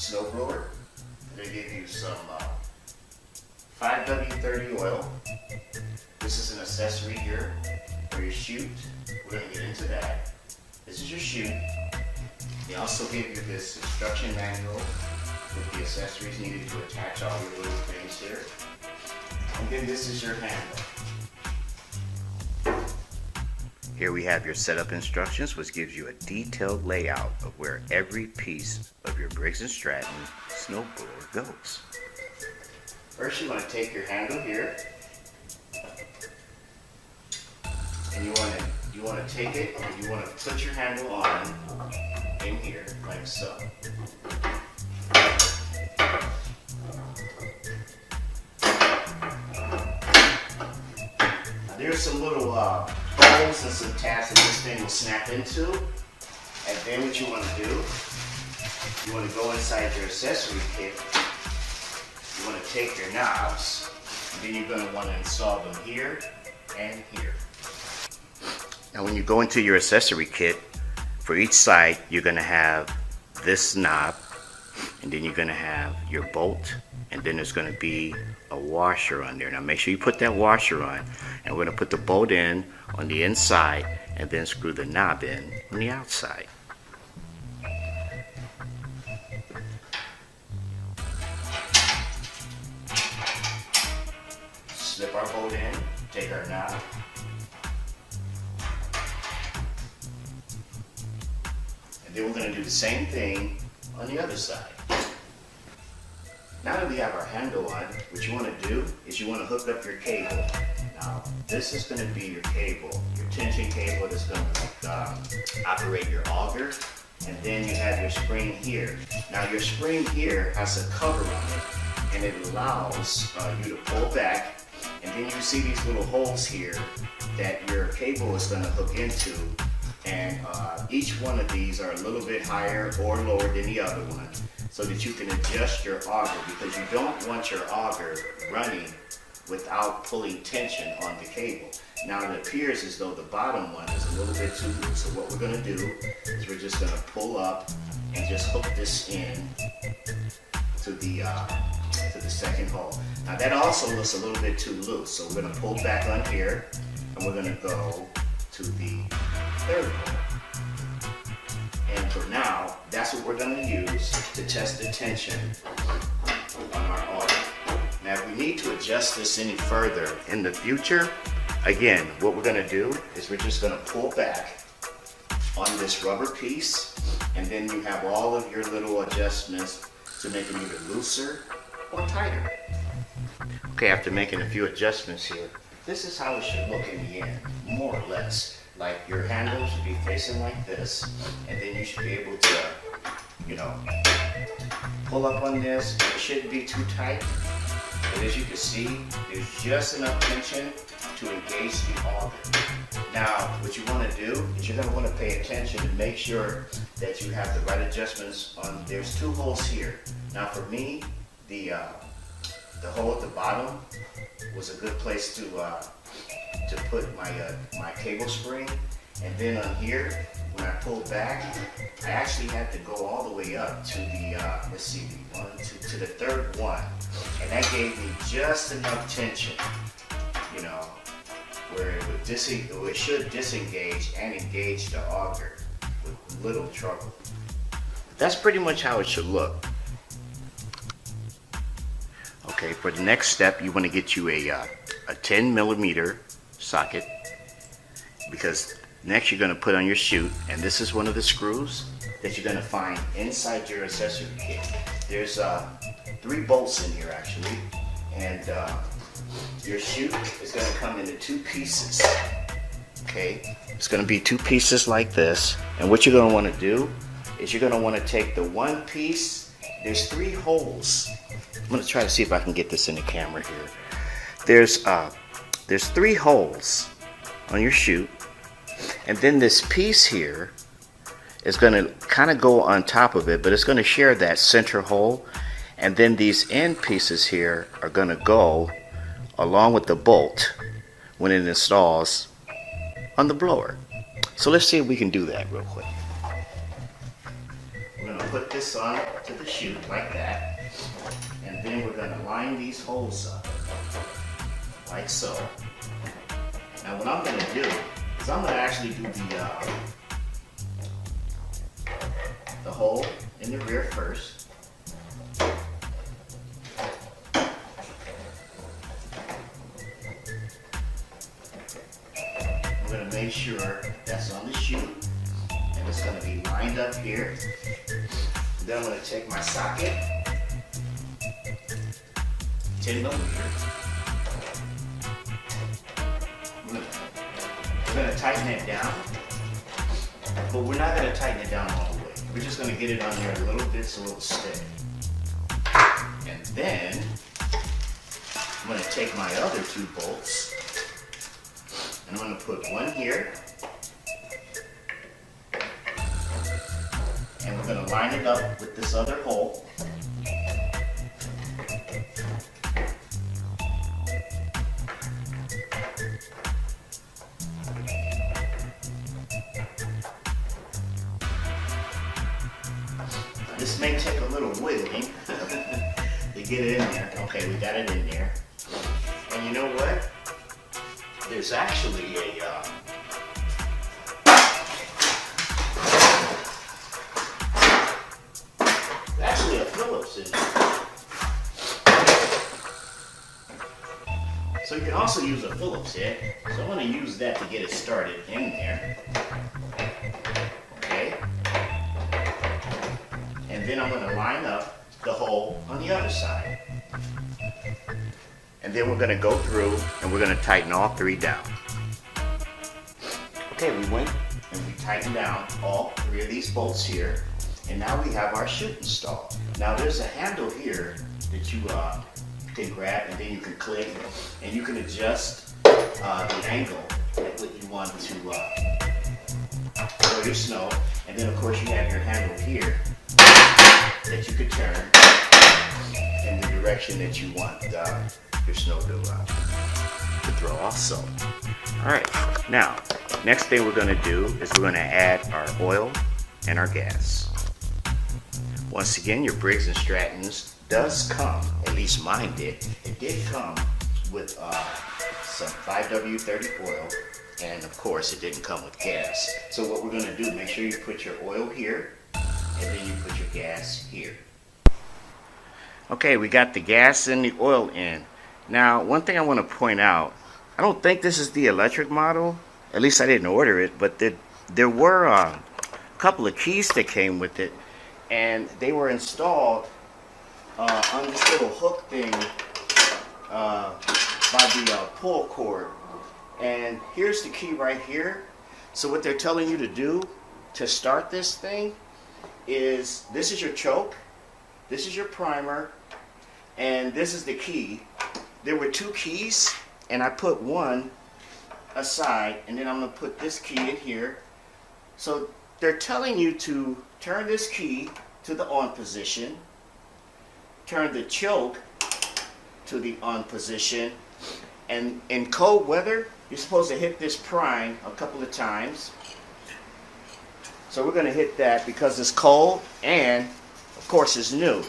snowblower. I'm going to give you some 5W30 oil. This is an accessory here for your chute. We're going to get into that. This is your chute. They also give you this instruction manual with the accessories needed to attach all your little things here. And then this is your handle. Here we have your setup instructions, which gives you a detailed layout of where every piece of your Briggs Stratton snowblower goes. First, you want to take your handle here, and you want to take it and you want to put your handle on in here like so. Now, there's some little holes and some tabs that this thing will snap into, and then what you want to do, you want to go inside your accessory kit. You want to take your knobs, and then you're going to want to install them here and here. Now when you go into your accessory kit, for each side you're going to have this knob, and then you're going to have your bolt, and then there's going to be a washer on there. Now make sure you put that washer on, and we're going to put the bolt in on the inside and then screw the knob in on the outside. Slip our bolt in, take our knob, and then we're going to do the same thing on the other side. Now that we have our handle on, what you want to do is you want to hook up your cable. Now this is going to be your cable, your tension cable that's going to operate your auger, and then you have your spring here. Now your spring here has a cover on it, and it allows you to pull back, and then you see these little holes here that your cable is going to hook into, and each one of these are a little bit higher or lower than the other one, so that you can adjust your auger, because you don't want your auger running without pulling tension on the cable. Now it appears as though the bottom one is a little bit too loose, so what we're going to do is we're just going to pull up and just hook this in to the second hole. Now that also looks a little bit too loose, so we're going to pull back on here, and we're going to go to the third hole. And for now, that's what we're going to use to test the tension on our auger. Now if we need to adjust this any further in the future, again, what we're going to do is we're just going to pull back on this rubber piece, and then you have all of your little adjustments to make them either looser or tighter. Okay, after making a few adjustments here, this is how it should look in the end, more or less. Like your handle should be facing like this, and then you should be able to, pull up on this. It shouldn't be too tight, but as you can see, there's just enough tension to engage the auger. Now, what you want to do is you're going to want to pay attention and make sure that you have the right adjustments on. There's two holes here. Now, for me, the hole at the bottom was a good place to put my cable spring, and then on here, when I pulled back, I actually had to go all the way up to the to the third one, and that gave me just enough tension, where it should disengage and engage the auger with little trouble. That's pretty much how it should look. Okay, for the next step, you want to get you a 10mm socket, because next you're going to put on your chute, and this is one of the screws that you're going to find inside your accessory kit. There's 3 bolts in here actually, and your chute is going to come into 2 pieces. Okay, it's going to be 2 pieces like this, and what you're going to want to do is you're going to want to take the one piece. There's 3 holes. I'm going to try to see if I can get this in the camera here. There's 3 holes on your chute, and then this piece here is going to kind of go on top of it, but it's going to share that center hole, and then these end pieces here are going to go along with the bolt when it installs on the blower. So let's see if we can do that real quick. We're going to put this on to the chute like that. And then we're going to line these holes up, like so. Now what I'm going to do is I'm going to actually do the hole in the rear first. I'm going to make sure that's on the chute, and it's going to be lined up here. Then I'm going to take my socket, 10 millimeter. We're going to tighten it down, but we're not going to tighten it down all the way. We're just going to get it on there a little bit so it'll stay. And then I'm going to take my other 2 bolts, and I'm going to put one here, and we're going to line it up with this other hole. This may take a little wiggling to get it in there. Okay, we got it in there. And you know what? There's actually a Phillips in there. So you can also use a Phillips head. So I'm going to use that to get it started in there. Okay. And then I'm going to line up the hole on the other side. And then we're going to go through and we're going to tighten all 3 down. Okay, we went and we tightened down all 3 of these bolts here. And now we have our chute installed. Now there's a handle here that you can grab, and then you can click and you can adjust the angle at what you want to throw your snow. And then of course you have your handle here that you could turn in the direction that you want your snow to throw also. Alright, now next thing we're going to do is we're going to add our oil and our gas. Once again, your Briggs Strattons does come, at least mine did, it did come with some 5W30 oil, and of course it didn't come with gas. So what we're going to do, make sure you put your oil here, and then you put your gas here. Okay, we got the gas and the oil in. Now, one thing I want to point out, I don't think this is the electric model, at least I didn't order it, but there were a couple of keys that came with it, and they were installed on this little hook thing by the pull cord. And here's the key right here. So what they're telling you to do to start this thing is, this is your choke, this is your primer, and this is the key. There were 2 keys, and I put one aside, and then I'm going to put this key in here. So they're telling you to turn this key to the on position, turn the choke to the on position, and in cold weather, you're supposed to hit this prime a couple of times. So we're going to hit that because it's cold and of course it's new.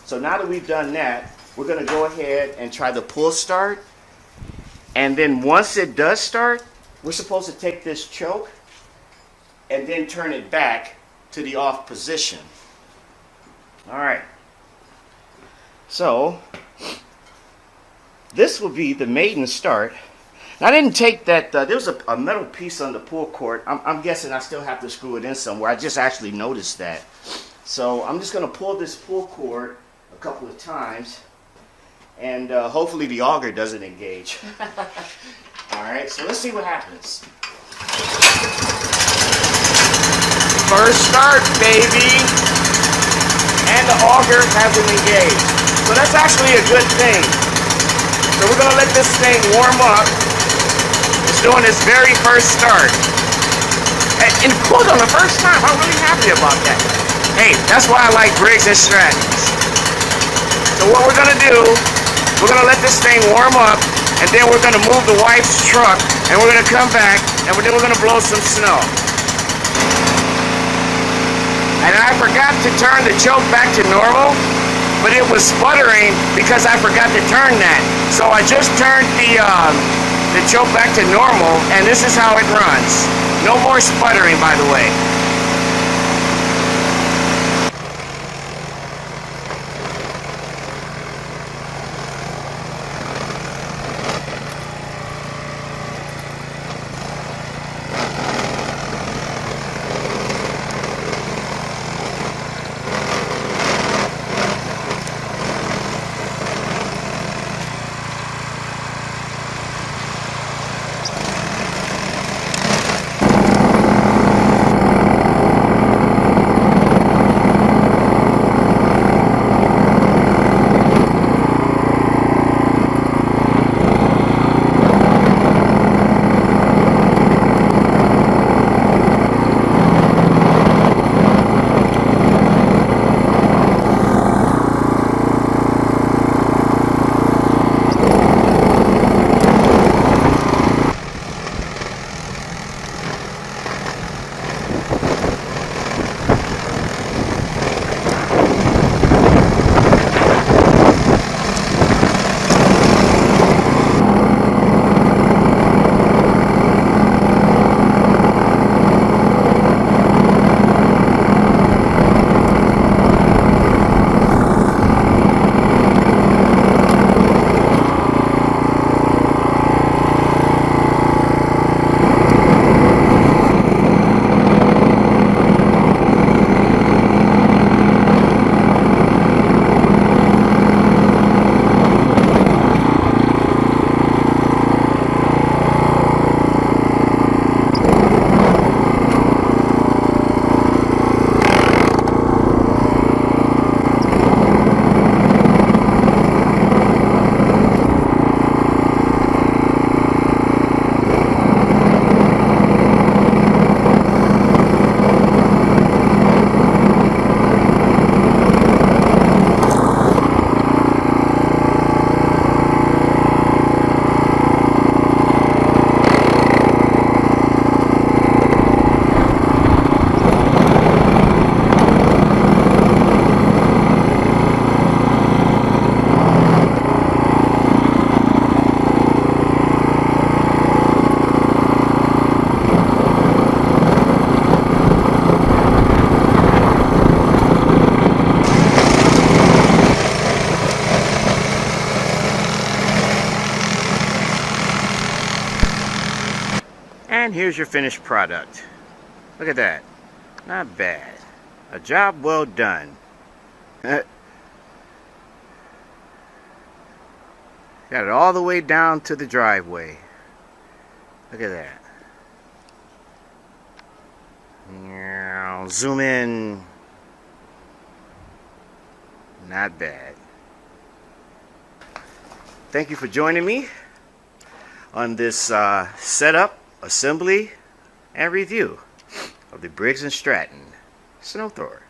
So now that we've done that, we're going to go ahead and try the pull start. And then once it does start, we're supposed to take this choke and then turn it back to the off position. Alright, so this will be the maiden start. Now, I didn't take that, there was a metal piece on the pull cord. I'm guessing I still have to screw it in somewhere. I just actually noticed that. So I'm just going to pull this pull cord a couple of times, and hopefully the auger doesn't engage. Alright, so let's see what happens. First start, baby! And the auger hasn't engaged. So that's actually a good thing. So we're going to let this thing warm up. It's doing its very first start. And pulled on the first time. I'm really happy about that. Hey, that's why I like Briggs & Strattons. So what we're going to do, we're going to let this thing warm up, and then we're going to move the wife's truck, and we're going to come back, and then we're going to blow some snow. and I forgot to turn the choke back to normal, but it was sputtering because I forgot to turn that. So I just turned the choke back to normal, and this is how it runs. No more sputtering, by the way. And here's your finished product. Look at that. Not bad. A job well done. Got it all the way down to the driveway. Look at that. Zoom in. Not bad. Thank you for joining me on this setup, assembly, and review of the Briggs Stratton snow thrower.